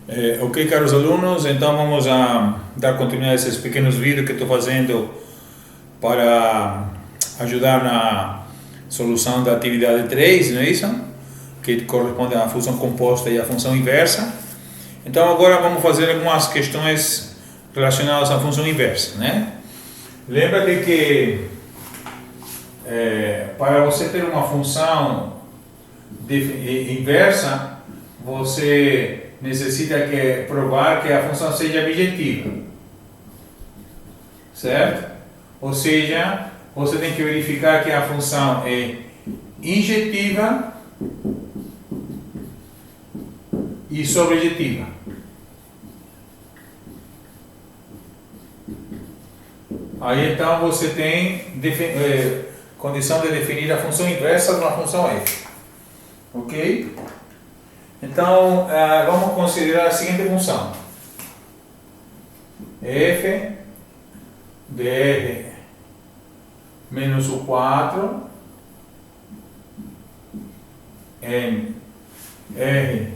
Ok, caros alunos, então vamos a dar continuidade a esses pequenos vídeos que estou fazendo para ajudar na solução da atividade 3, não é isso? Que corresponde à função composta e à função inversa. Então agora vamos fazer algumas questões relacionadas à função inversa, né? Lembra-te que para você ter uma função inversa, você necessita provar que a função seja objetiva, certo? Ou seja, você tem que verificar que a função é injetiva e sobrejetiva. Aí então você tem condição de definir a função inversa de uma função f. Ok? Então, vamos considerar a seguinte função. F de R menos o 4 em R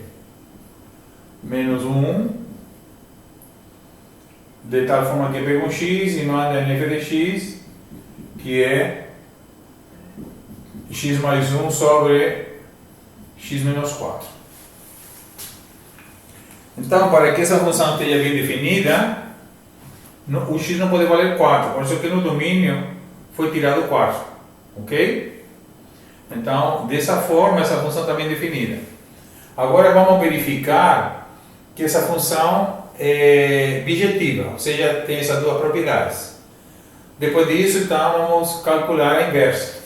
menos 1, de tal forma que pega um x e manda em f de x, que é x mais 1 sobre x menos 4. Então, para que essa função esteja bem definida, o x não pode valer 4, por isso que no domínio foi tirado 4, ok? Então, dessa forma, essa função está bem definida. Agora vamos verificar que essa função é bijetiva, ou seja, tem essas duas propriedades. Depois disso, então, vamos calcular a inversa,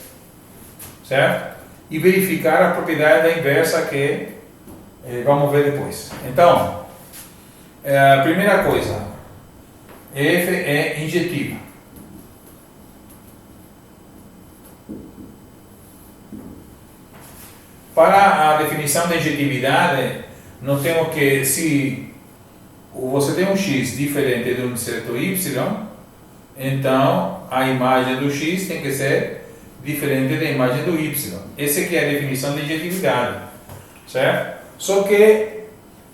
certo? E verificar a propriedade da inversa que vamos ver depois. Então, a primeira coisa, f é injetiva. Para a definição da injetividade, nós temos que, se você tem um x diferente de um certo y, então a imagem do x tem que ser diferente da imagem do y. Essa aqui é a definição de injetividade, certo? Só que,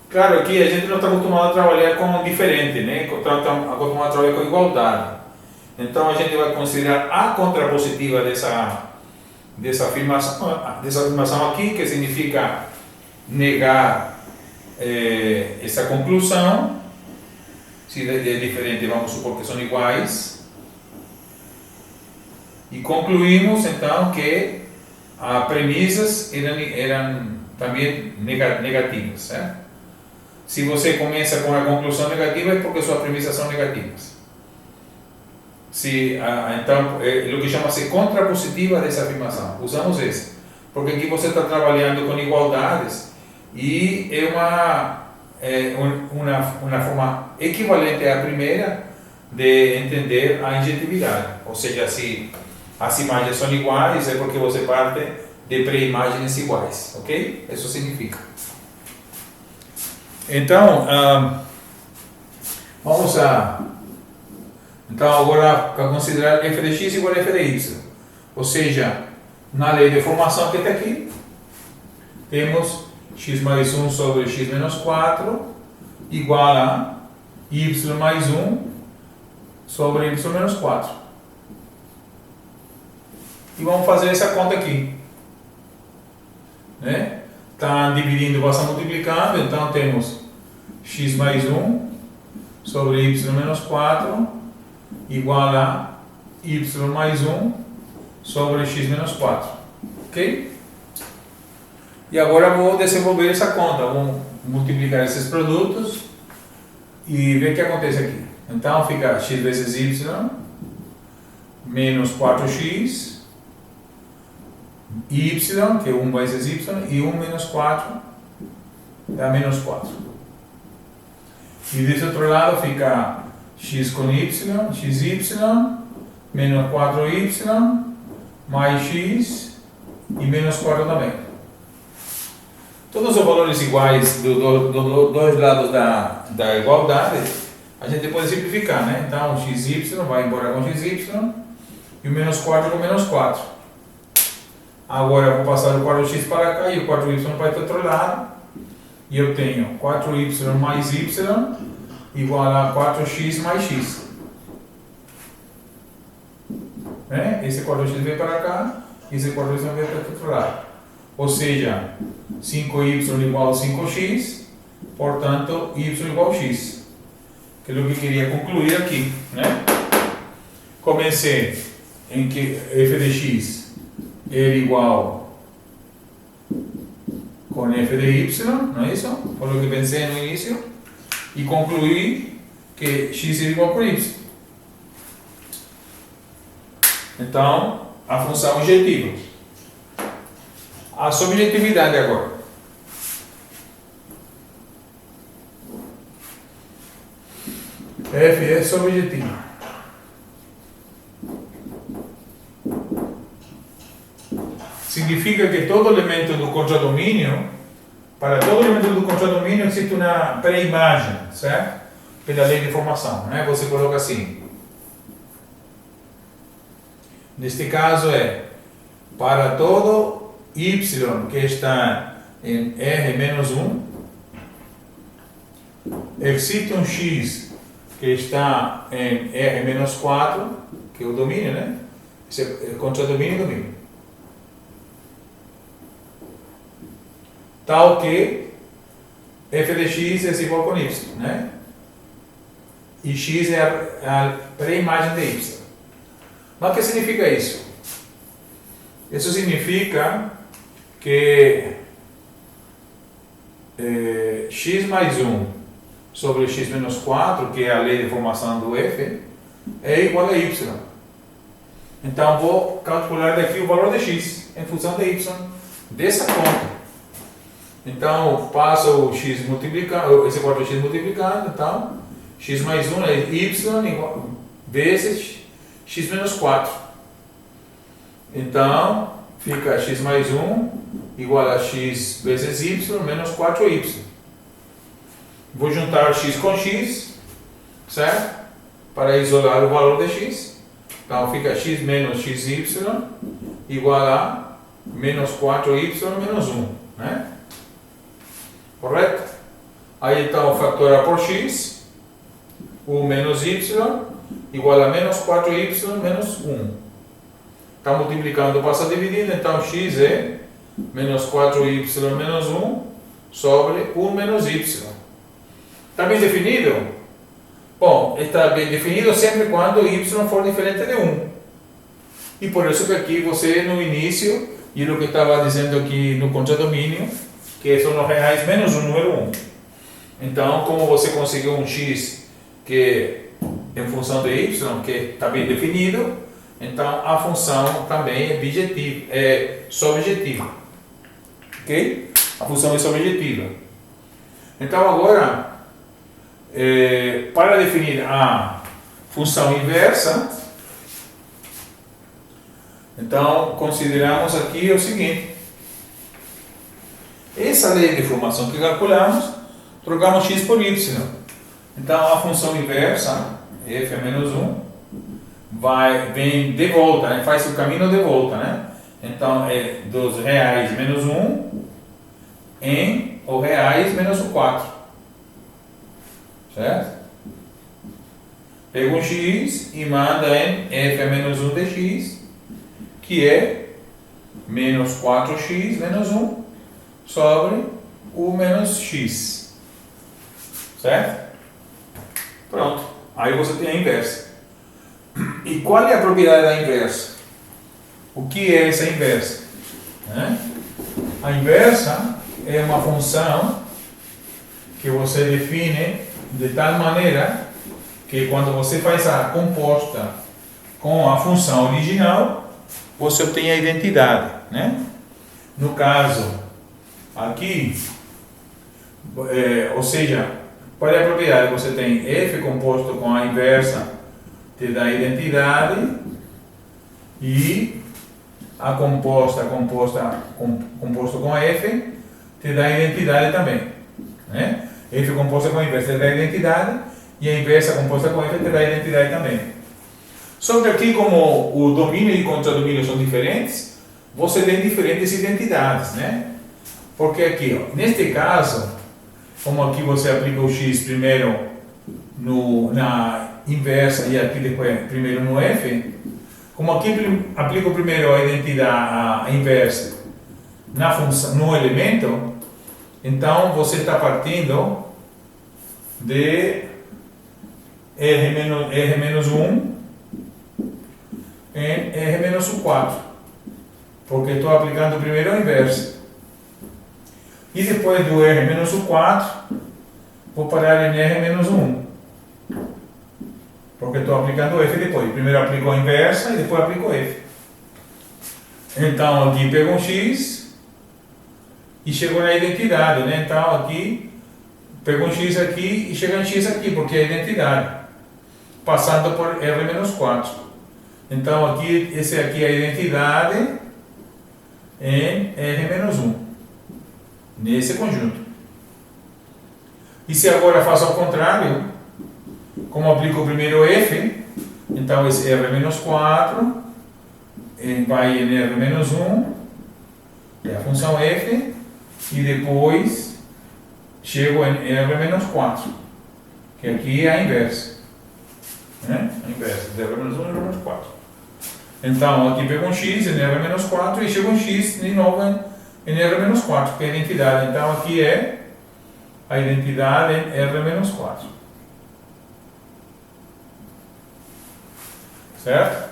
claro, aqui a gente não está acostumado a trabalhar com diferente, né? Está acostumado a trabalhar com igualdade. Então a gente vai considerar a contrapositiva dessa afirmação aqui, que significa negar essa conclusão. Se é diferente, vamos supor que são iguais. E concluímos então que as premissas eram também negativas, certo? Se você começa com a conclusão negativa é porque suas premissas são negativas. Então, é o que chama-se contrapositiva dessa afirmação. Usamos esse, porque aqui você está trabalhando com igualdades e é uma forma equivalente à primeira de entender a injetividade. Ou seja, se as imagens são iguais é porque você parte de pré-imagens iguais, ok? Isso significa. Então, então agora considerar f de x igual a f de y. Ou seja, na lei de formação que está aqui, temos x mais 1 sobre x menos 4 igual a y mais 1 sobre y menos 4. E vamos fazer essa conta aqui. Né? Está dividindo, passa multiplicando, então temos x mais 1 sobre y menos 4 igual a y mais 1 sobre x menos 4. Ok? E agora vou desenvolver essa conta, vou multiplicar esses produtos e ver o que acontece aqui. Então fica x vezes y menos 4x, y, que é 1 vezes y, e 1 menos 4 dá menos 4. E desse outro lado fica x com y, xy, menos 4y, mais x e menos 4 também. Todos os valores iguais dos dois lados da igualdade, a gente pode simplificar, né? Então, o xy vai embora com xy e o menos 4 com menos 4. Agora eu vou passar o 4x para cá e o 4y para o outro lado. e eu tenho 4y mais y igual a 4x mais x. Né? Esse 4x veio para cá, esse 4y veio para o outro lado. Ou seja, 5y igual a 5x, portanto, y igual a x. Que é o que eu queria concluir aqui. Né? Comecei em que f de x é igual com f de y, não é isso? Foi o que pensei no início. E concluí que x é igual com y. Então, a função objetiva. A subjetividade agora. F é subjetiva. Significa que todo elemento do contradomínio, para todo elemento do contradomínio existe uma pré-imagem, certo? Pela lei de formação, né? Você coloca assim. Neste caso é, para todo y que está em R-1, existe um x que está em R-4, que é o domínio, né? Esse é contradomínio e domínio. Tal que f de x é igual a y, né? E x é a pré-imagem de y. Mas o que significa isso? Isso significa que x mais 1 sobre x menos 4, que é a lei de formação do f, é igual a y. Então, vou calcular daqui o valor de x em função de y dessa conta. Então, passo o x multiplicando, esse 4x multiplicando, então, x mais 1 é y igual, vezes x menos 4. Então, fica x mais 1 igual a x vezes y menos 4y. Vou juntar x com x, certo? Para isolar o valor de x. Então, fica x menos xy igual a menos 4y menos 1, né? Correto? Aí então factorar por x, o menos y igual a menos 4y menos 1. Está multiplicando, passa dividindo, então x é menos 4y menos 1 sobre 1 menos y. Está bem definido? Bom, está bem definido sempre quando y for diferente de 1. E por isso que aqui você no início, e o que estava dizendo aqui no contradomínio, que são os reais menos o número 1. Então, como você conseguiu um x que em função de y, que está bem definido, então a função também é objetiva, é subjetiva. Ok? A função é subjetiva. Então, agora, para definir a função inversa, então consideramos aqui o seguinte. Essa lei de formação que calculamos, trocamos x por y. Então, a função inversa, f é menos 1, vem de volta, né? Faz o caminho de volta, né? Então, é dos reais menos 1 em o reais menos o 4. Certo? Pega um x e manda em f é menos 1 de x, que é menos 4x menos 1. Sobre o menos x. Certo? Pronto. Aí você tem a inversa. E qual é a propriedade da inversa? O que é essa inversa? A inversa é uma função que você define de tal maneira que quando você faz a composta com a função original, você obtém a identidade, né? No caso aqui, ou seja, qual é a propriedade? Você tem f composto com a inversa, te dá a identidade, e a composto com a f, te dá a identidade também. Né? F composta com a inversa te dá a identidade, e a inversa composta com f te dá a identidade também. Só que aqui, como o domínio e o contradomínio são diferentes, você tem diferentes identidades, né? Porque aqui, ó, neste caso, como aqui você aplica o x primeiro na inversa e aqui depois primeiro no f, como aqui aplico primeiro a identidade a inversa na função, no elemento, então você está partindo de R menos 1 em R menos 4, porque estou aplicando primeiro a inversa. E depois do R menos 4, vou parar em R menos 1, porque estou aplicando F depois. Primeiro aplico a inversa e depois aplico F. Então aqui pego um X e chego na identidade, né? Então aqui pego um X aqui e chego em X aqui, porque é a identidade, passando por R menos 4. Então aqui, esse aqui é a identidade em R menos 1, nesse conjunto. E se agora faço ao contrário, como aplico primeiro F, então esse R menos 4 vai em R menos 1, é a função F, e depois chego em R menos 4, que aqui é a inversa, né? A inversa, de R menos 1 e R menos 4. Então aqui pego um X em R menos 4 e chego um X de novo em R menos 4, que é a identidade. Então aqui é a identidade em R menos 4. Certo?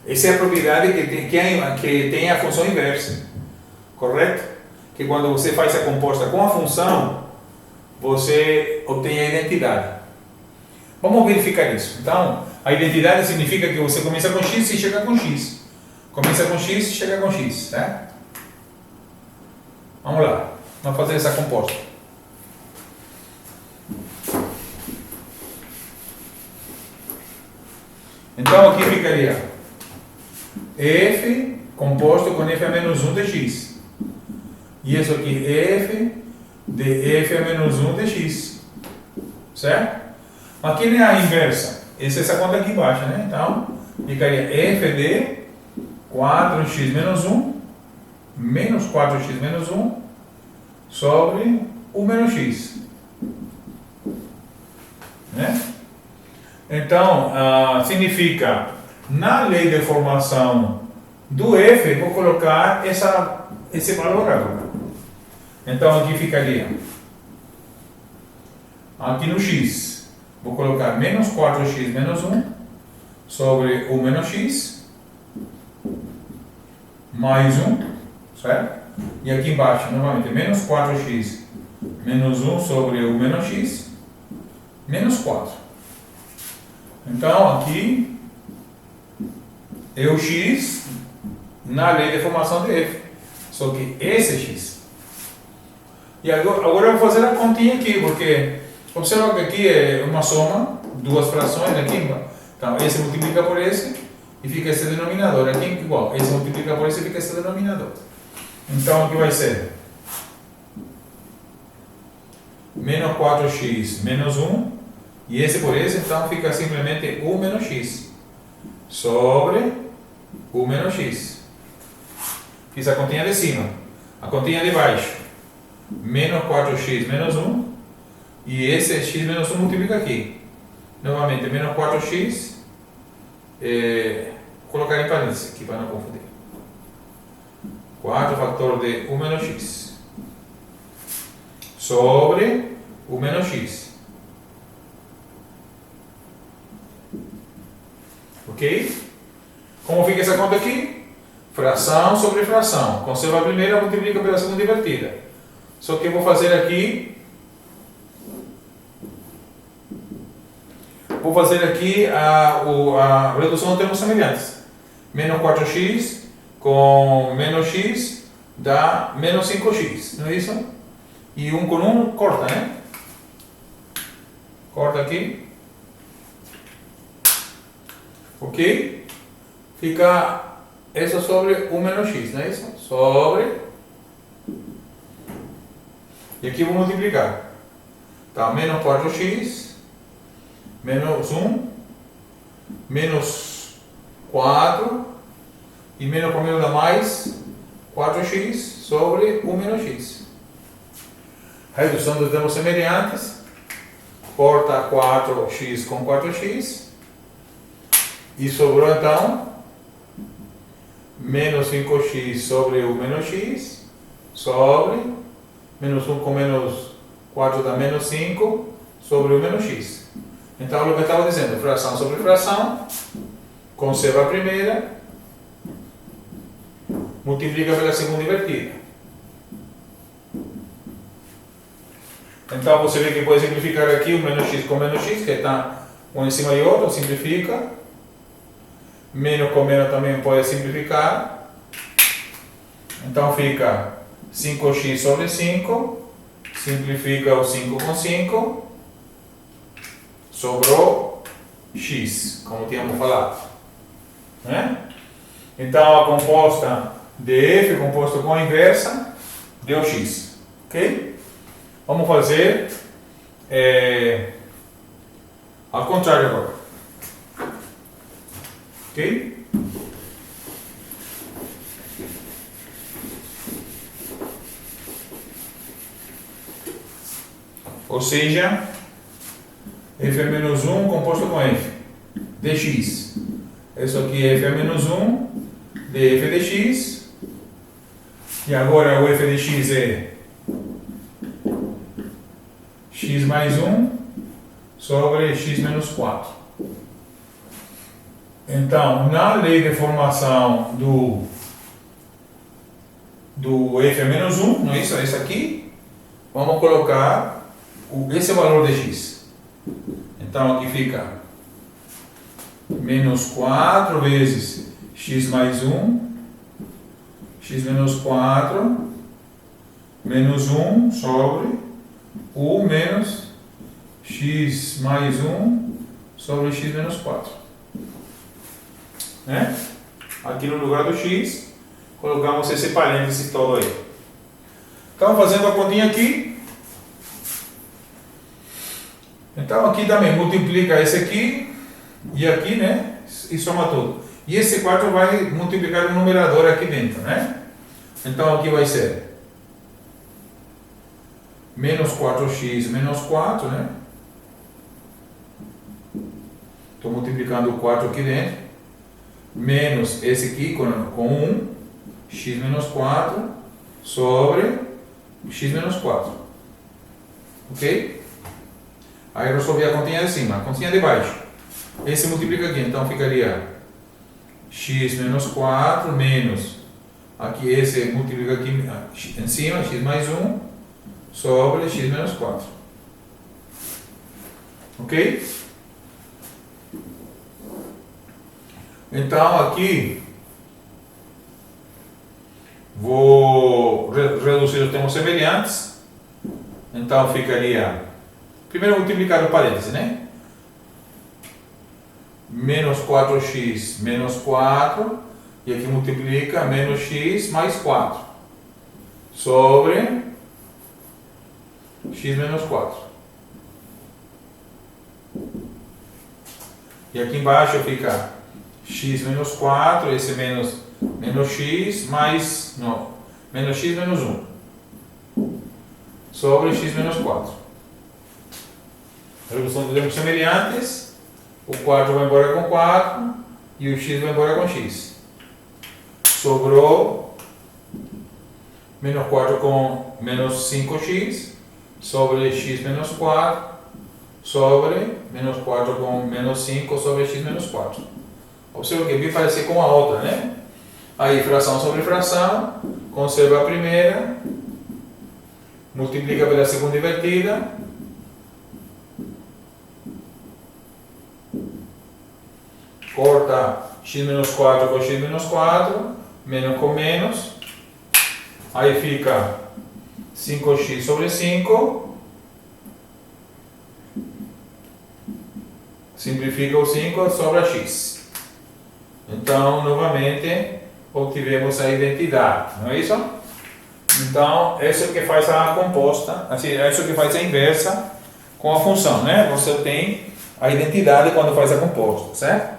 Essa é a propriedade que tem a função inversa. Correto? Que quando você faz a composta com a função, você obtém a identidade. Vamos verificar isso. Então, a identidade significa que você começa com x e chega com x. Começa com x e chega com x, certo? Vamos lá. Vamos fazer essa composta. Então aqui ficaria f composto com f a menos 1 de x. E isso aqui f de f a menos 1 de x. Certo? Aqui não é a inversa. Essa conta aqui embaixo, né? Então, ficaria f de 4x menos 1 menos 4x menos 1 sobre o menos x. Né? Então, significa, na lei de formação do f, vou colocar esse valor agora. Então, aqui ficaria, aqui no x, vou colocar menos 4x menos 1 sobre o menos x mais 1, certo? E aqui embaixo, novamente, menos 4x menos 1 sobre o menos x menos 4. Então, aqui é o x na lei de formação de f. Só que esse é x. E agora eu vou fazer a continha aqui, porque observa que aqui é uma soma, duas frações aqui. Então, esse multiplica por esse e fica esse denominador. Aqui igual, esse multiplica por esse e fica esse denominador. Então, aqui vai ser menos 4x menos 1, e esse por esse, então fica simplesmente u menos x sobre u menos x. Fiz a continha de cima. A continha de baixo, menos 4x menos 1, e esse x menos 1 multiplica aqui. Novamente, menos 4x, vou colocar em parênteses aqui para não confundir. 4 fator de u menos x sobre u menos x. Ok? Como fica essa conta aqui? Fração sobre fração. Conserva a primeira, multiplica pela segunda invertida. Só que eu vou fazer aqui. Vou fazer aqui a redução de termos semelhantes. Menos 4x com menos x dá menos 5x, não é isso? E 1 com 1 corta, né? Corta aqui. Ok? Fica isso sobre 1 menos x, não é isso? Sobre. E aqui vou multiplicar. Tá, menos 4x, menos 1, menos 4, e menos com menos dá mais 4x sobre 1 menos x. Redução dos termos semelhantes. Corta 4x com 4x. E sobrou então menos 5x sobre o menos x. Sobre menos 1 com menos 4 dá menos 5 sobre o menos x. Então, o que eu estava dizendo, fração sobre fração, conserva a primeira, multiplica pela segunda invertida. Então, você vê que pode simplificar aqui o menos x com menos x, que está um em cima de outro, simplifica. Menos com menos também pode simplificar. Então, fica 5x sobre 5, simplifica o 5 com 5, sobrou x, como tínhamos falado. Né? Então, a composta de f, composto com a inversa, deu x. Ok? Vamos fazer ao contrário agora. Ok? Ou seja, f é menos 1 composto com f dx. Isso aqui é f é menos 1 de f dx. E agora o f de x é x mais 1 sobre x menos 4. Então, na lei de formação do f é menos 1, não é isso? É isso aqui. Vamos colocar esse valor de x. Então, aqui fica menos 4 vezes x mais 1, x menos 4, menos 1 sobre o menos x mais 1 sobre x menos 4. Né? Aqui no lugar do x, colocamos esse parênteses todo aí. Então, fazendo a continha aqui. Então, aqui também multiplica esse aqui e aqui, né? E soma tudo. E esse 4 vai multiplicar o numerador aqui dentro, né? Então, aqui vai ser menos 4x menos 4, né? Estou multiplicando o 4 aqui dentro. Menos esse aqui com 1, x menos 4, sobre x menos 4. Ok? Aí eu resolvi a continha de cima, a continha de baixo. Esse multiplica aqui, então ficaria x menos 4 menos, aqui esse multiplica aqui em cima, x mais 1, sobre x menos 4. Ok? Então aqui vou reduzir os termos semelhantes. Então ficaria, primeiro multiplicar o parêntese, né? Menos 4x menos 4, e aqui multiplica menos x mais 4 sobre x menos 4. E aqui embaixo fica x menos 4, esse menos x mais, não, menos x menos 1 sobre x menos 4. Redução de termos semelhantes, o 4 vai embora com 4 e o x vai embora com x. Sobrou menos 4 com menos 5x sobre x menos 4 sobre menos 4 com menos 5 sobre x menos 4. Observa que vai parecer com a outra, né? Aí fração sobre fração, conserva a primeira, multiplica pela segunda invertida, corta x menos 4 com x menos 4, menos com menos, aí fica 5x sobre 5, simplifica o 5, sobra x. Então, novamente, obtivemos a identidade, não é isso? Então, isso que faz a composta, assim, isso que faz a inversa com a função, né? Você tem a identidade quando faz a composta, certo?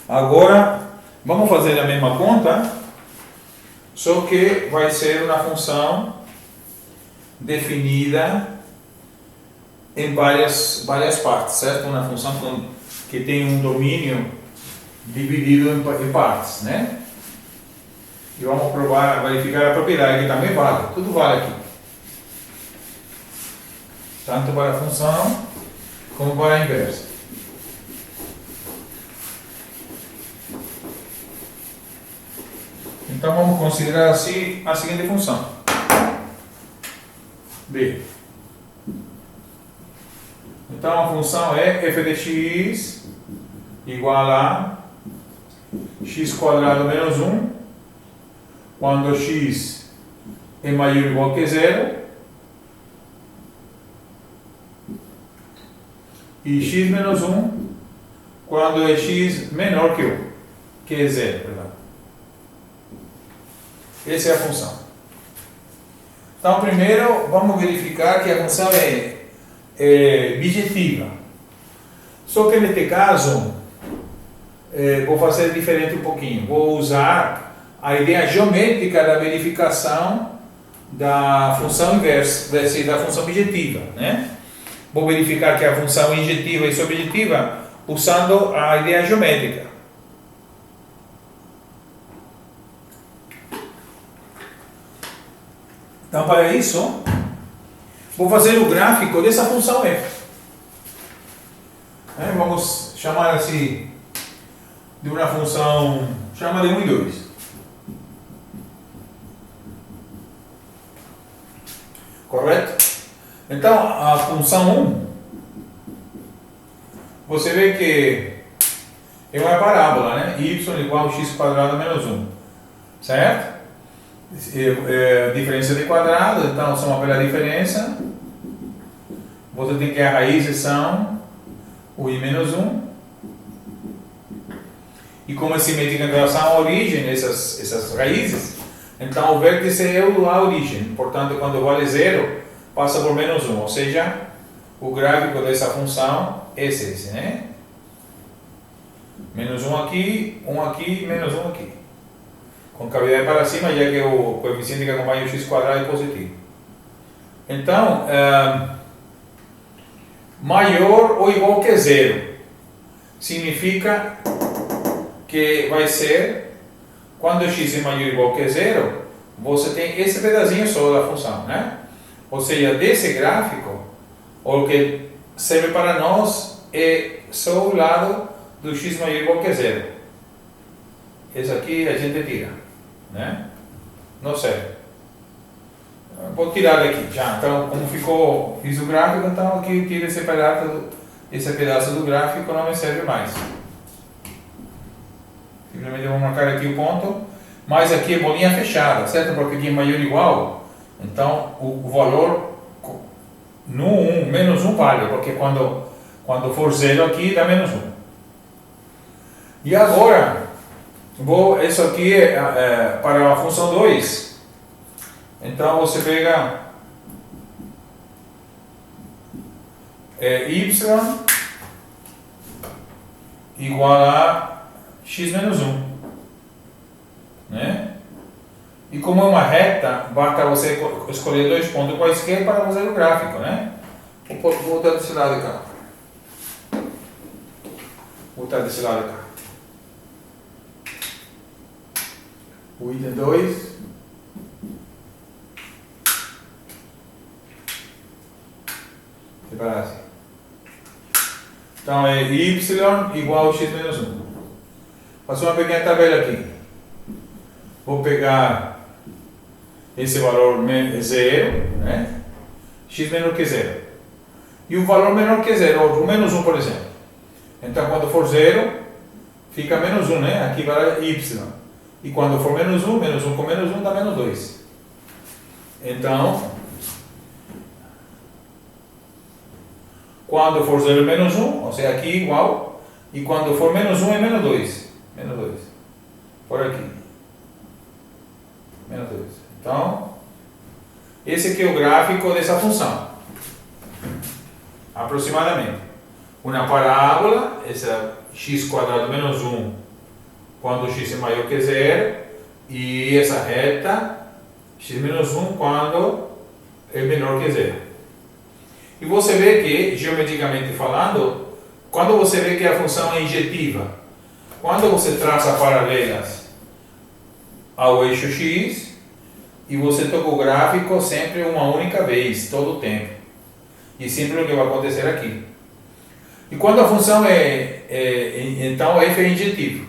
Agora, vamos fazer a mesma conta, só que vai ser na função definida em várias partes, certo? Uma função que tem um domínio dividido em partes, né? E vamos provar, verificar a propriedade, que também vale, tudo vale aqui. Tanto para a função como para a inversa. Então vamos considerar assim a seguinte função. B. Então a função é f de x igual a x quadrado menos 1, quando x é maior ou igual que zero, e x menos 1 quando é x menor que 1, que é zero, perdão. Essa é a função. Então, primeiro, vamos verificar que a função é bijetiva. Só que, neste caso, vou fazer diferente um pouquinho. Vou usar a ideia geométrica da verificação da função inversa, da função bijetiva, né? Vou verificar que a função injetiva e subjetiva usando a ideia geométrica. Então, para isso, vou fazer o gráfico dessa função f. Vamos chamar assim de uma função, chama de 1 e 2. Correto? Então, a função 1, você vê que é uma parábola, né? Y igual a x quadrado menos 1. Certo? Diferença de quadrado, então soma pela diferença. Você tem que as raízes são o i menos 1. E como é simétrica em relação à origem, essas raízes, então o vértice é a origem. Portanto, quando vale zero, passa por menos 1. Ou seja, o gráfico dessa função é esse, né? Menos 1 aqui, 1 aqui, menos 1 aqui. Com cavidade para cima, já que o coeficiente que acompanha o x quadrado é positivo. Então, maior ou igual que zero significa que vai ser, quando x é maior ou igual que zero, você tem esse pedacinho só da função, né? Ou seja, desse gráfico, o que serve para nós é só o lado do x maior ou igual que zero. Esse aqui a gente tira, né? Não serve. Vou tirar daqui já. Então, como ficou, fiz o gráfico, então aqui tira esse pedaço do gráfico, não me serve mais. Simplesmente eu vou marcar aqui o ponto, mas aqui é bolinha fechada, certo? Porque aqui é maior ou igual, então o valor no 1, menos 1 vale, porque quando for zero aqui dá menos 1. E agora, isso aqui é para a função 2. Então você pega y igual a x menos 1, né? E como é uma reta, basta você escolher dois pontos quaisquer para fazer o gráfico, né? Vou botar desse lado cá. Vou botar desse lado cá. O item 2. Separar assim. Então é y igual a x menos 1. Faço uma pequena tabela aqui. Vou pegar esse valor 0, né? X menor que 0. E o valor menor que 0, o menos 1, por exemplo. Então quando for 0, fica menos 1, né? Aqui vai y. E quando for menos 1 com menos 1 dá menos 2. Então, quando for 0 menos 1, ou seja, aqui igual. E quando for menos 1 é menos 2. Menos 2. Por aqui. Menos 2. Então, esse aqui é o gráfico dessa função. Aproximadamente. Uma parábola, essa x quadrado menos 1, quando x é maior que 0. E essa reta, x menos 1, quando é menor que zero. E você vê que, geometricamente falando, quando você vê que a função é injetiva, quando você traça paralelas ao eixo x, e você toca o gráfico sempre uma única vez, todo o tempo. E sempre o que vai acontecer aqui. E quando a função então f é injetivo.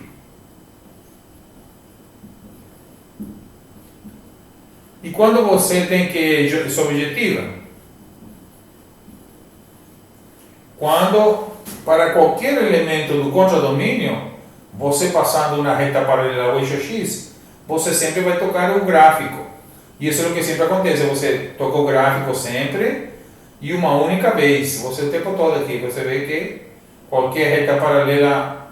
E quando você tem que subjetiva? Quando, para qualquer elemento do contradomínio, você passando uma reta paralela ao eixo x, você sempre vai tocar o gráfico. E isso é o que sempre acontece, você toca o gráfico sempre e uma única vez. Você o tempo todo aqui, você vê que qualquer reta paralela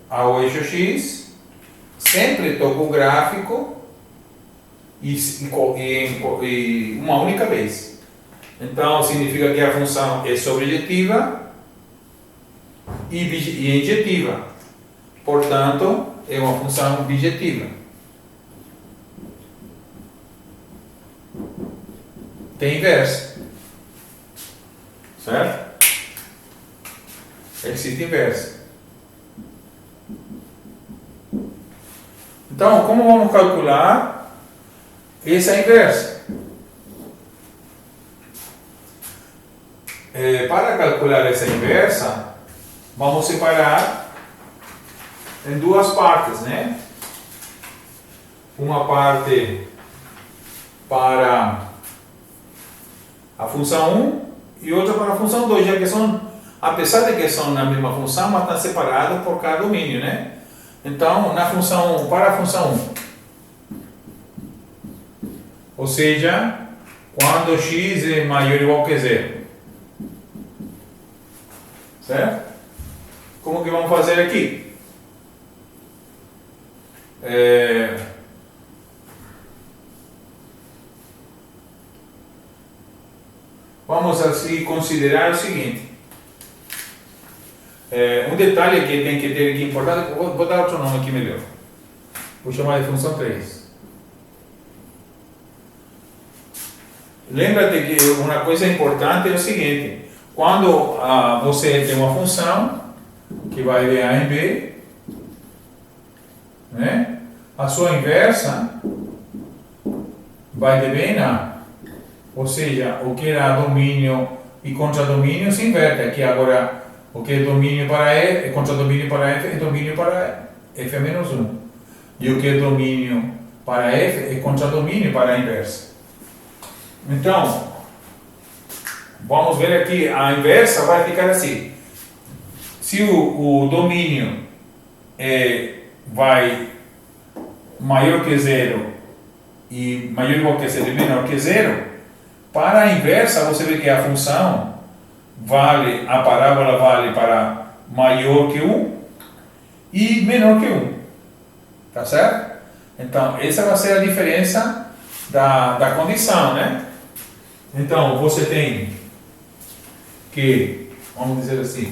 ao eixo x, sempre toca o gráfico e uma única vez. Então significa que a função é sobrejetiva e injetiva. Portanto, é uma função bijetiva. Tem inverso. Certo? Existe inverso. Então, como vamos calcular essa inversa? Para calcular essa inversa, vamos separar em duas partes, né? Uma parte para a função 1 e outra para a função 2, já que são, apesar de que são na mesma função, mas estão separados por cada domínio, né? Então, para a função 1, ou seja, quando x é maior ou igual que zero, certo? Como que vamos fazer aqui? Vamos assim considerar o seguinte. Um detalhe que tem que ter aqui importante, vou dar outro nome aqui melhor. Vou chamar de função 3. Lembra-te que uma coisa importante é o seguinte: quando você tem uma função que vai de A em B, né? A sua inversa vai de B em A. Ou seja, o que era domínio e contradomínio se inverte. Aqui agora, o que é domínio para E é contradomínio para F é domínio para F menos 1. E o que é domínio para F é contradomínio para a inversa. Então, vamos ver aqui, a inversa vai ficar assim. Se o domínio vai maior que zero e maior ou igual que zero e menor que zero, para a inversa você vê que a função a parábola vale para maior que 1 e menor que 1. Tá certo? Então, essa vai ser a diferença da condição, né? Então, você tem que, vamos dizer assim,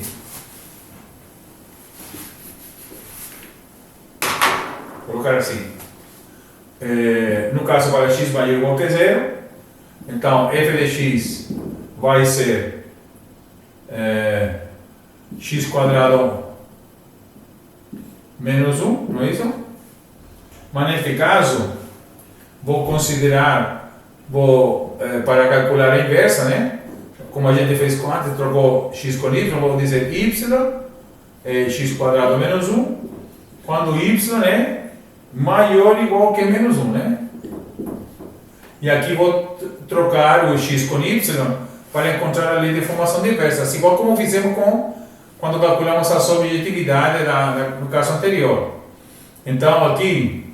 colocar assim, no caso para x maior ou igual que zero, então f de x vai ser x quadrado menos 1, não é isso? Mas neste caso, vou considerar, para calcular a inversa, né? Como a gente fez com antes, trocou x com y, vou dizer y é x quadrado menos 1, quando y é maior ou igual que menos 1, né? E aqui vou trocar o x com y para encontrar a lei de formação de inversa, assim igual como fizemos quando calculamos a subjetividade no caso anterior. Então aqui,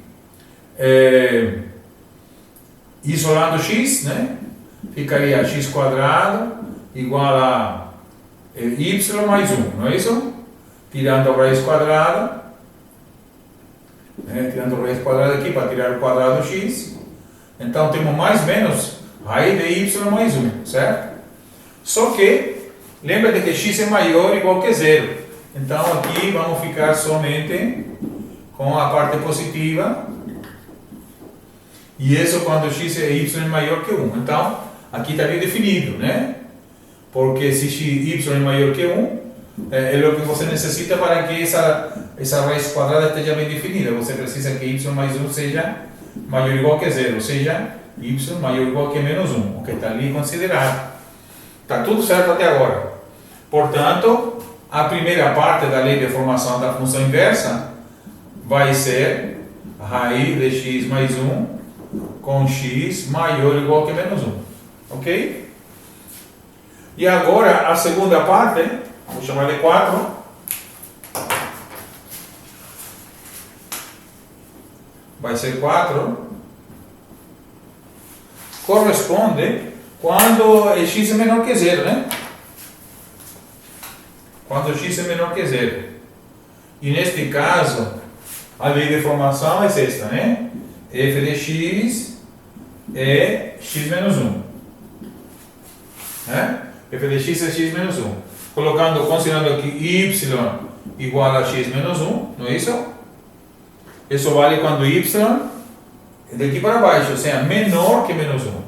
isolando x, né, ficaria x quadrado igual a y mais 1, não é isso? Tirando a raiz quadrada, tirando a raiz quadrada aqui para tirar o quadrado do x. Então temos mais ou menos raiz de y mais 1, certo? Só que, lembra-te que x é maior ou igual que zero. Então aqui vamos ficar somente com a parte positiva E isso quando x e y é maior que 1. Então, aqui está bem definido, né? Porque se y é maior que 1, é o que você necessita para que essa raiz quadrada esteja bem definida. Você precisa que y mais 1 seja maior ou igual que 0, ou seja, y maior ou igual que menos 1, o que está ali considerado. Está tudo certo até agora. Portanto, a primeira parte da lei de formação da função inversa vai ser raiz de x mais 1 com x maior ou igual que menos 1. Ok? E agora a segunda parte, vou chamar de 4. Vai ser 4. Corresponde quando x é menor que 0, né? Quando x é menor que 0. E neste caso, a lei de formação é esta, né? F de x é x menos 1. Né? F de x é x menos 1. Considerando aqui y igual a x menos 1, não é isso? Isso vale quando y é daqui para baixo, ou seja, menor que menos 1.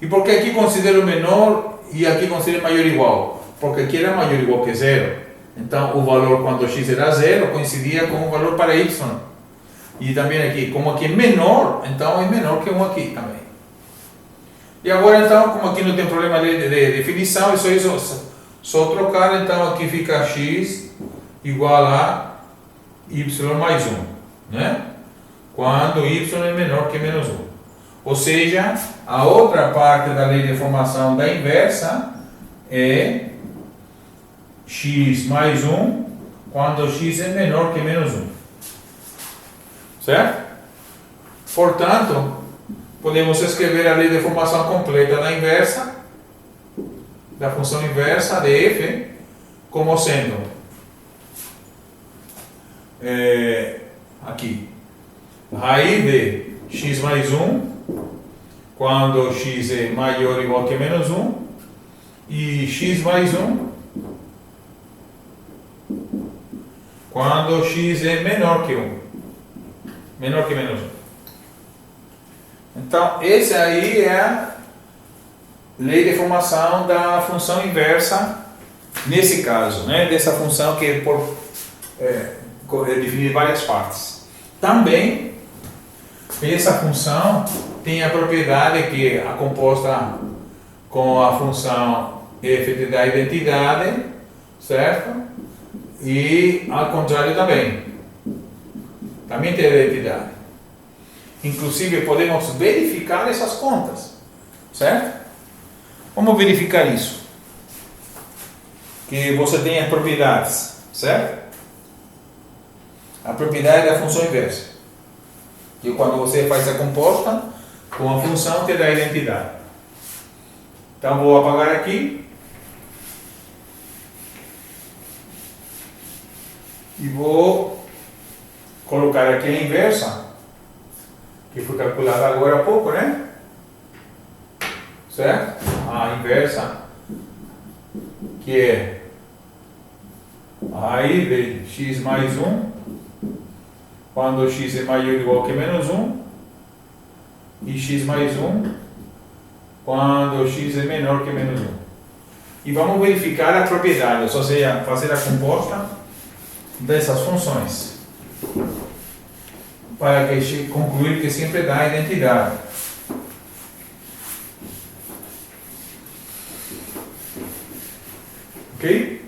E por que aqui considero menor e aqui considero maior ou igual? Porque aqui era maior ou igual que 0. Então, o valor quando x era 0 coincidia com o valor para y. E também aqui, como aqui é menor, então é menor que 1 aqui também. E agora, então, como aqui não tem problema de definição, é só trocar, então aqui fica x igual a y mais 1, né? Quando y é menor que menos 1. Ou seja, a outra parte da lei de formação da inversa é x mais 1 quando x é menor que menos 1. Certo? Portanto, podemos escrever a lei de formação completa da inversa, da função inversa de f, como sendo aqui, raiz de x mais 1 quando x é maior ou igual que menos 1 e x mais 1 quando x é menor que 1, menor que menos 1. Então, essa aí é a lei de formação da função inversa, nesse caso, né? Dessa função que é definida em várias partes. Também, essa função tem a propriedade que é composta com a função f da identidade, certo? E ao contrário também. Também tem a identidade. Inclusive podemos verificar essas contas, certo? Vamos verificar isso. Que você tem as propriedades, certo? A propriedade da função inversa. Que quando você faz a composta com a função te dá a identidade. Então vou apagar aqui. E vou colocar aqui a inversa, que foi calculada agora há pouco, né? Certo? A inversa, que é a raiz de x mais 1, quando x é maior ou igual que menos 1, e x mais 1, quando x é menor que menos 1. E vamos verificar a propriedade, ou seja, fazer a composta dessas funções, para que concluir que sempre dá a identidade. Ok?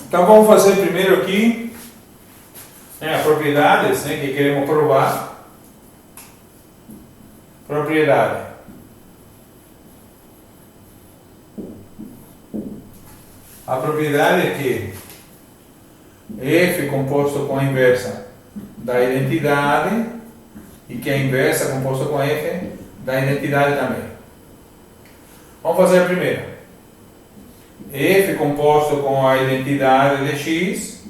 Então vamos fazer primeiro aqui as propriedades, né, que queremos provar. Propriedade. A propriedade é que f composto com a inversa da identidade e que a inversa composta com f da identidade também. Vamos fazer a primeira. F composto com a identidade de x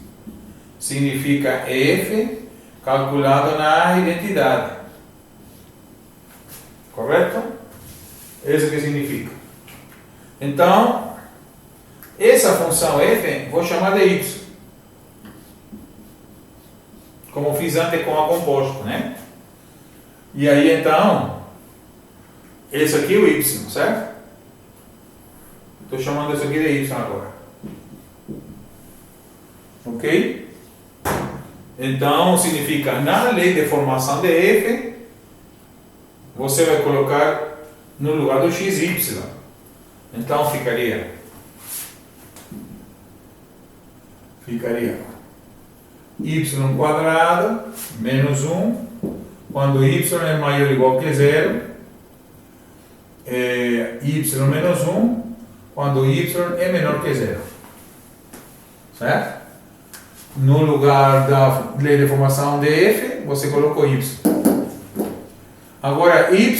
significa f calculado na identidade. Correto? Isso que significa. Então, essa função f vou chamar de y. como fiz antes com a composta, né? E aí então, esse aqui é o y, certo? Estou chamando isso aqui de y agora. Ok? Então, significa, na lei de formação de f, você vai colocar no lugar do x, y. Então, ficaria y quadrado menos 1, quando y é maior ou igual que 0, y menos 1, quando y é menor que 0. Certo? No lugar da lei de formação de f, você colocou y. Agora, y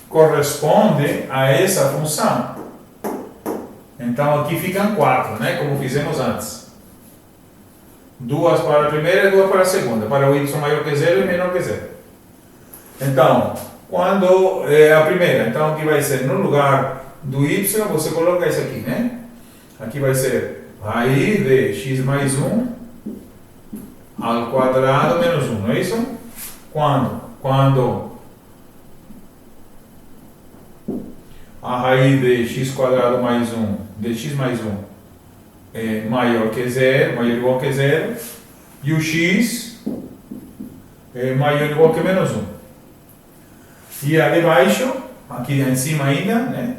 corresponde a essa função. Então, aqui ficam 4, né? Como fizemos antes. 2 para a primeira e 2 para a segunda. Para o y maior que 0 e menor que 0. Então, quando é a primeira, então aqui vai ser no lugar do y, você coloca isso aqui, né? Aqui vai ser raiz de x mais 1 ao quadrado menos 1, não é isso? Quando a raiz de x quadrado mais 1, de x mais 1, é maior que 0, maior ou igual que 0, e o x é maior ou igual que menos 1. E a de baixo, aqui em cima ainda, né?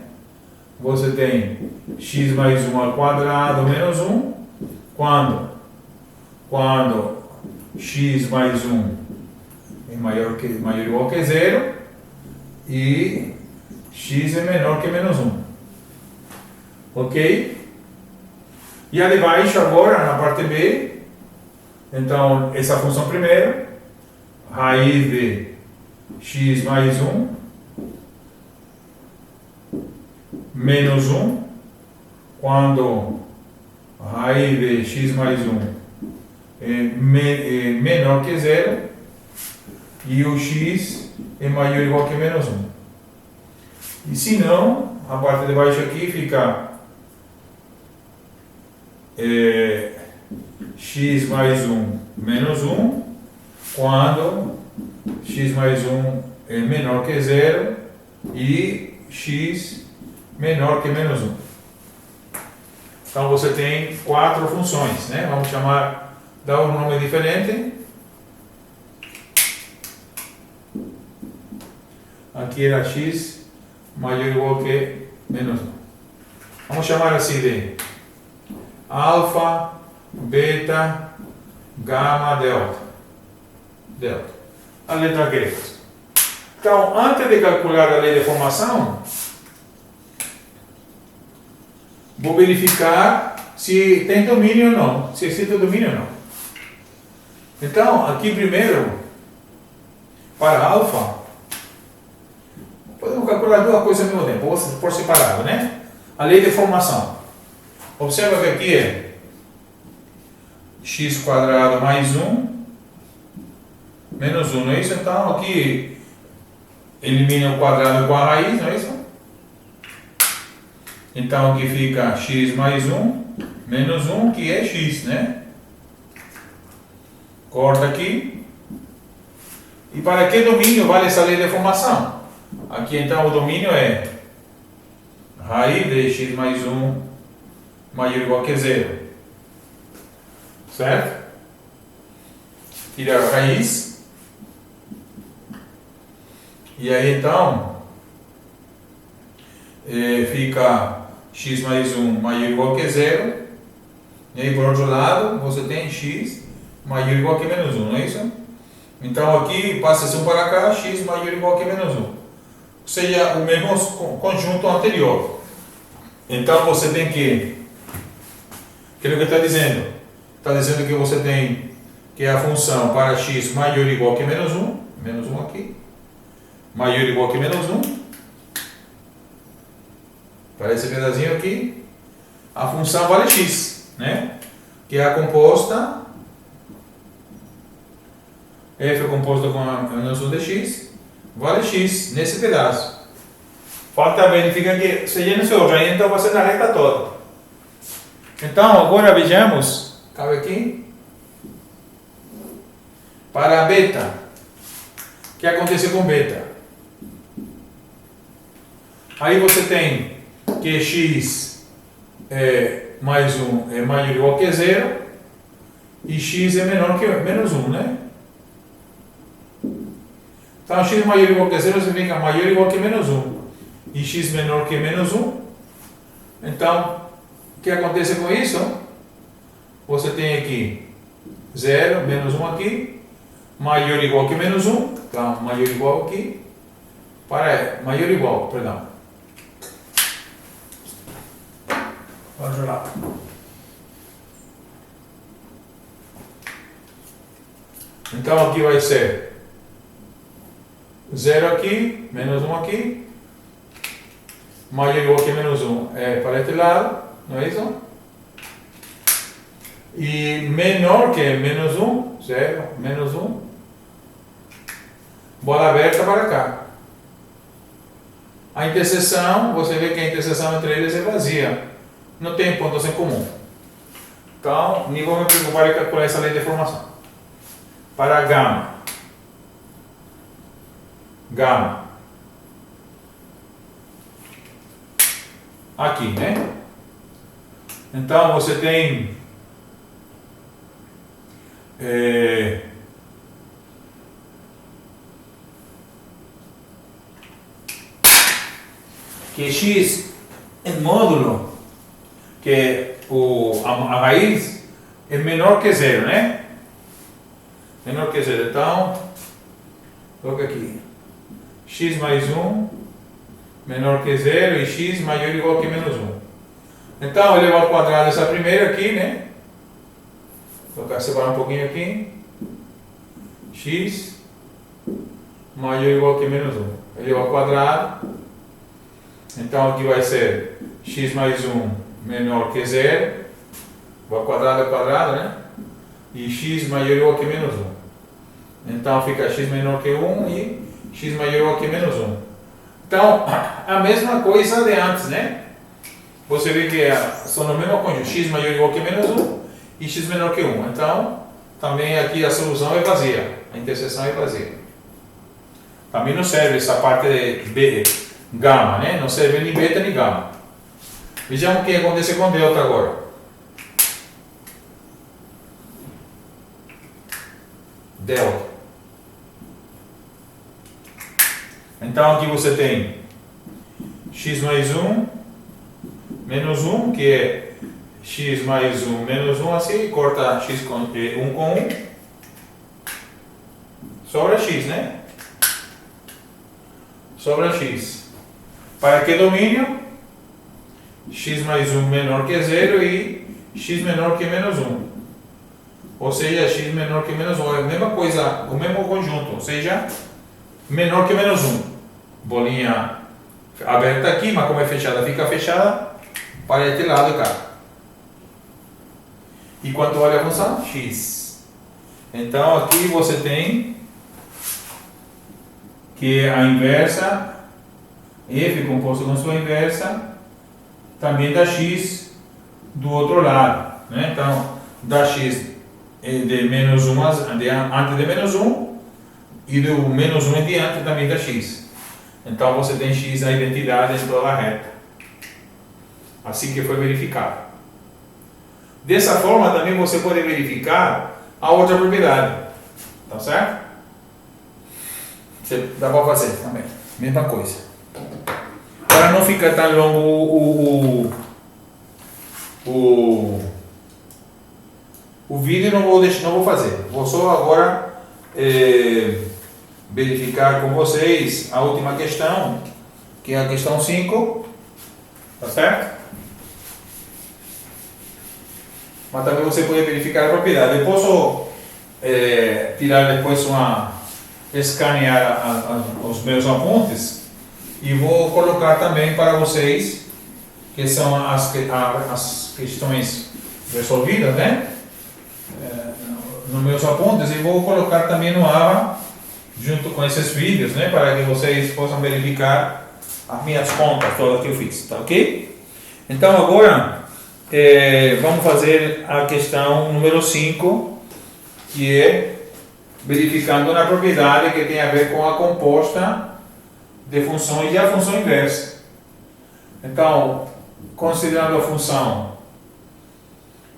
Você tem x mais 1 ao quadrado menos 1, quando x mais 1 é maior ou igual que 0 e x é menor que menos 1. Ok? E a de baixo agora, na parte B, então essa função primeiro, raiz de x mais 1 menos 1, quando a raiz de x mais 1 é menor que 0 e o x é maior ou igual que menos 1. E se não, a parte de baixo aqui fica x mais 1 menos 1, quando x mais 1 é menor que 0 e x menor que menos 1. Então você tem 4 funções, né? Vamos chamar, dar um nome diferente. Aqui era x maior ou igual que menos 1. Vamos chamar assim de alfa, beta, gama, delta. A letra grega. Então, antes de calcular a lei de formação, vou verificar se tem domínio ou não, se existe domínio ou não. Então, aqui primeiro, para alfa, podemos calcular duas coisas ao mesmo tempo, por separado, né? A lei de formação. Observa que aqui é x quadrado mais 1 menos 1, não é isso? Então aqui elimina o quadrado com a raiz, não é isso? Então aqui fica x mais 1 menos 1, que é x, né? Corta aqui. E para que domínio vale essa lei de formação? Aqui então o domínio é raiz de x mais 1 maior ou igual que 0. Certo? Tirar a raiz. E aí então fica x mais 1 maior ou igual que 0. E aí por outro lado você tem x maior ou igual que menos 1, não é isso? Então aqui passa-se um para cá, x maior ou igual que menos 1. Ou seja, o mesmo conjunto anterior. Então você tem que o que ele está dizendo? Está dizendo que você tem que a função para x maior ou igual que menos 1 aqui, maior ou igual que menos 1, para esse pedacinho aqui, a função vale x, né? Que é a composta, f é composta com a noção de x, vale x nesse pedaço. Falta verificar que seja no seu reino, então vai ser na reta toda. Então, agora vejamos, cabe aqui. Para beta, o que acontece com beta? Aí você tem que x mais 1 é maior ou igual que 0 e x é menor que menos 1, né? Então x maior ou igual que 0 significa maior ou igual que menos 1 e x menor que menos 1. Então, o que acontece com isso? Você tem aqui 0, menos 1 aqui, maior ou igual que menos 1, então maior ou igual aqui, maior ou igual, perdão. Vamos lá. Então aqui vai ser 0 aqui, menos 1 aqui, maior ou igual que menos 1 é para este lado, não é isso? E menor que menos 1, 0, menos 1, bola aberta para cá. A interseção, você vê que a interseção entre eles é vazia, não tem pontos em comum. Então, nem vou me preocupar em calcular essa lei de formação. Para gama, aqui, né? Então você tem que x é módulo, que a raiz é menor que 0, né? Menor que 0. Então, coloca aqui x mais 1 menor que 0 e x maior ou igual que menos 1. Então, elevar ao quadrado essa primeira aqui, né? Vou separar um pouquinho aqui. X maior ou igual que menos 1. Elevar ao quadrado. Então, aqui vai ser x mais 1 menor que 0. Ao quadrado é quadrado, né? E x maior ou igual que menos 1. Então, fica x menor que 1 e x maior ou igual que menos 1. Então, a mesma coisa de antes, né? Você vê que são no mesmo conjunto, x maior ou igual que menos 1 e x menor que 1. Então, também aqui a solução é vazia, a interseção é vazia. Também não serve essa parte de gama, né? Não serve nem beta nem gama. Vejamos o que acontece com delta agora. Delta. Então aqui você tem x mais 1 menos 1, que é x mais 1 menos 1, assim, corta x com 1 com 1, sobra x, né? Sobra x. Para que domínio? X mais 1 menor que 0 e x menor que menos 1. Ou seja, x menor que menos 1 é a mesma coisa, o mesmo conjunto, ou seja, menor que menos 1. Bolinha aberta aqui, mas como é fechada, fica fechada para este lado cá. E quanto vale a função? X. Então aqui você tem que a inversa, f composto com sua inversa, também dá x do outro lado, né? Então dá x de menos 1 antes de menos 1 e do menos 1 em diante também dá x. Então você tem x a identidade em toda a reta. Assim que foi verificado. Dessa forma também você pode verificar a outra propriedade. Tá certo? Dá para fazer também. Mesma coisa. Para não ficar tão longo o vídeo, não vou fazer. Vou só agora verificar com vocês a última questão, que é a questão 5, tá certo? Mas também você pode verificar a propriedade. Eu posso tirar depois escanear os meus apontes e vou colocar também para vocês, que são as questões resolvidas, né? Nos meus apontes, e vou colocar também no AVA junto com esses vídeos, né, para que vocês possam verificar as minhas contas todas que eu fiz, tá ok? Então agora vamos fazer a questão número 5, que é verificando uma propriedade que tem a ver com a composta de funções e a função inversa. Então, considerando a função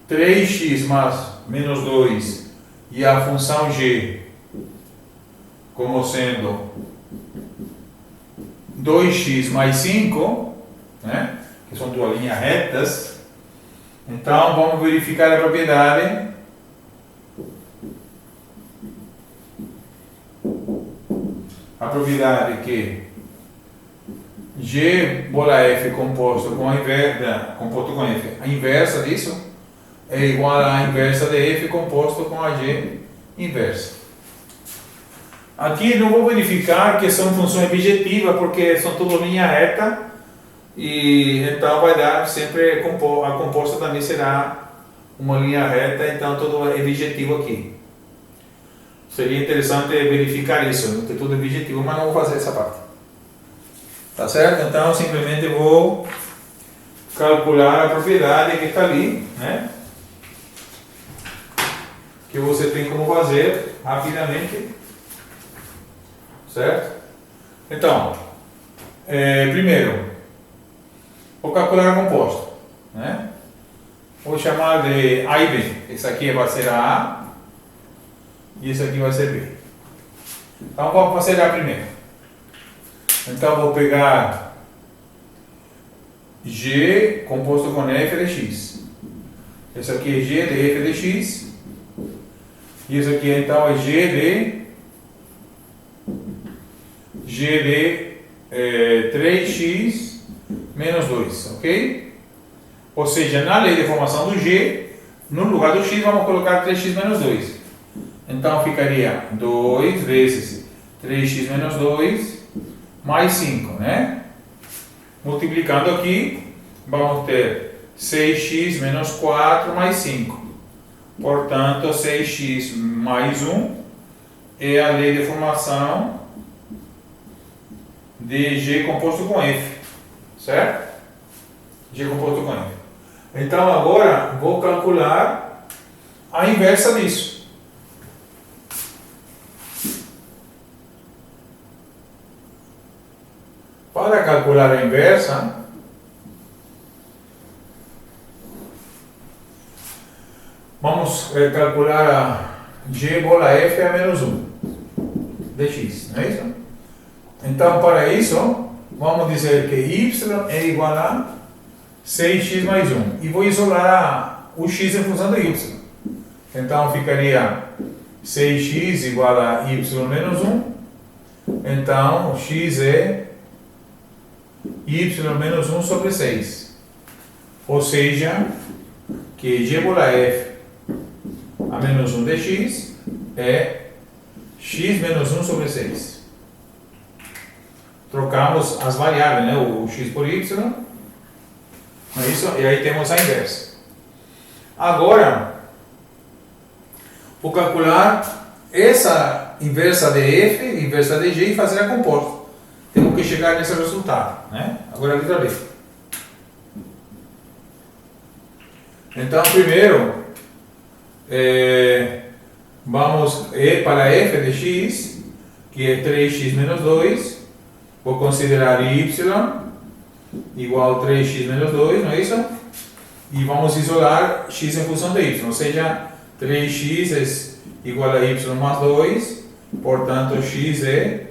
3x mais menos 2 e a função g como sendo 2x mais 5, né, que são duas linhas retas, então vamos verificar a propriedade que g bola f composto com a inversa disso é igual à inversa de f composto com a g inversa. Aqui não vou verificar que são funções objetivas porque são todas linha reta e então vai dar sempre a composta também será uma linha reta, então tudo é objetivo aqui. Seria interessante verificar isso, que tudo é objetivo, mas não vou fazer essa parte. Tá certo? Então simplesmente vou calcular a propriedade que está ali, né? Que você tem como fazer rapidamente, certo? Então, primeiro, vou calcular a composta, né? Vou chamar de A e B. Esse aqui vai ser a A e esse aqui vai ser B. Então vamos fazer A primeiro. Então vou pegar G composto com F de X. Esse aqui é G de F de X. E isso aqui então é G de 3x menos 2, ok? Ou seja, na lei de formação do G, no lugar do x vamos colocar 3x menos 2. Então ficaria 2 vezes 3x menos 2 mais 5, né? Multiplicando aqui, vamos ter 6x menos 4 mais 5. Portanto, 6x mais 1 é a lei de formação de G composto com F, certo? G composto com F. Então, agora, vou calcular a inversa disso. Para calcular a inversa, vamos calcular a G bola F a menos 1 de x, não é isso? Então, para isso, vamos dizer que y é igual a 6x mais 1. E vou isolar o x em função de y. Então, ficaria 6x igual a y menos 1. Então, x é y menos 1 sobre 6. Ou seja, que g bola f a menos 1 de x é x menos 1 sobre 6. Trocamos as variáveis, né? O x por y, não é isso? E aí temos a inversa. Agora, vou calcular essa inversa de f, inversa de g e fazer a composta. Temos que chegar nesse resultado, né? Agora a letra B. Então, primeiro, vamos para f de x, que é 3x menos 2, vou considerar y igual a 3x menos 2, não é isso? E vamos isolar x em função de y, ou seja, 3x é igual a y mais 2, portanto x é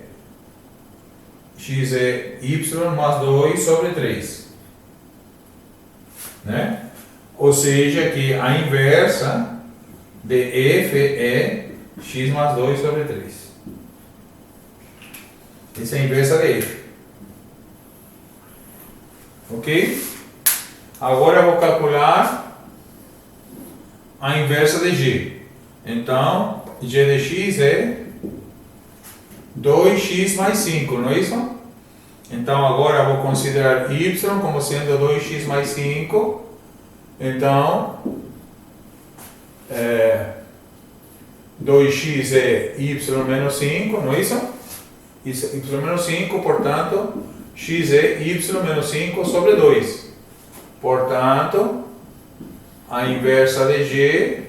y mais 2 sobre 3, né? Ou seja, que a inversa de f é x mais 2 sobre 3. Essa é a inversa de f. Ok? Agora eu vou calcular a inversa de g. Então, g de x é 2x mais 5, não é isso? Então, agora eu vou considerar y como sendo 2x mais 5. Então, 2x é y menos 5, não é isso? Isso é y menos 5, portanto, x é y menos 5 sobre 2. Portanto, a inversa de g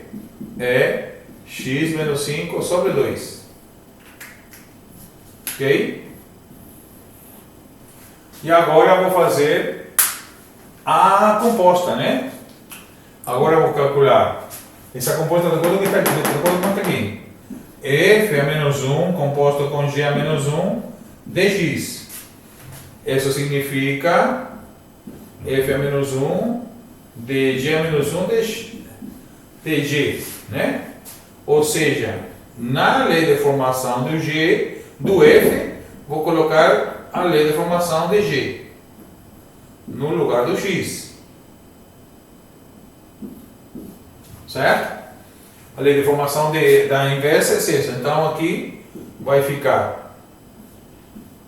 é x menos 5 sobre 2. Ok? E agora eu vou fazer a composta, né? Agora eu vou calcular essa composta de acordo com o que está aqui. F a menos 1 composto com G a menos 1 dx. Isso significa F a menos 1 dg a menos 1 dg, né? Ou seja, na lei de formação do G, do F, vou colocar a lei de formação de G no lugar do X. Certo? A lei de formação da inversa é essa. Então aqui vai ficar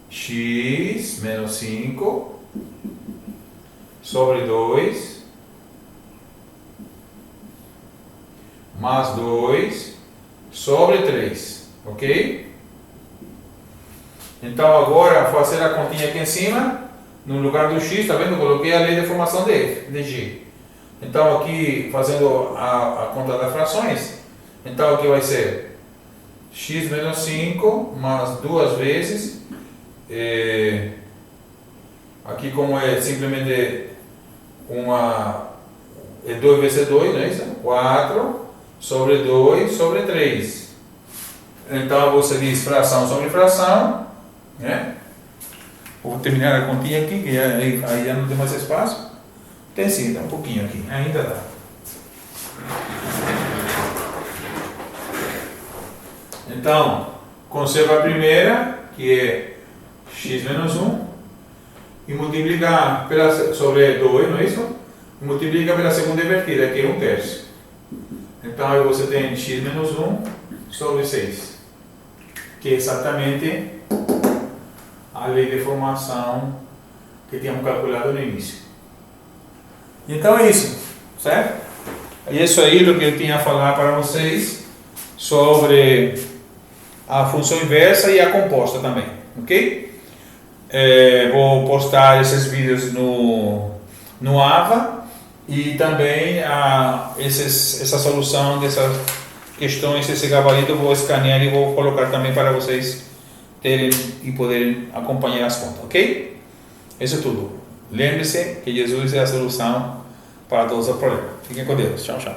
x menos 5 sobre 2 mais 2 sobre 3. Ok? Então agora vou fazer a continha aqui em cima. No lugar do x, tá vendo? Eu coloquei a lei de formação de F, de G. Então aqui, fazendo a conta das frações, então aqui vai ser x menos 5 mais 2 vezes, aqui como é simplesmente 2 vezes 2, não é isso? 4 sobre 2 sobre 3. Então você diz fração sobre fração, né? Vou terminar a continha aqui, que aí já não tem mais espaço. Tem sim, dá um pouquinho aqui, ainda dá. Então, conserva a primeira, que é x menos 1, e multiplica sobre 2, não é isso? E multiplica pela segunda invertida, que é 1/3. Então, aí você tem x menos 1 sobre 6, que é exatamente a lei de formação que tínhamos calculado no início. Então é isso, certo? É isso aí o que eu tinha a falar para vocês sobre a função inversa e a composta também, ok? Vou postar esses vídeos no AVA e também essa solução dessas questões, esse gabarito eu vou escanear e vou colocar também para vocês terem e poderem acompanhar as contas, ok? Isso é tudo. Lembre-se que Jesus é a solução para todos os problemas. Fiquem com Deus. Tchau, tchau.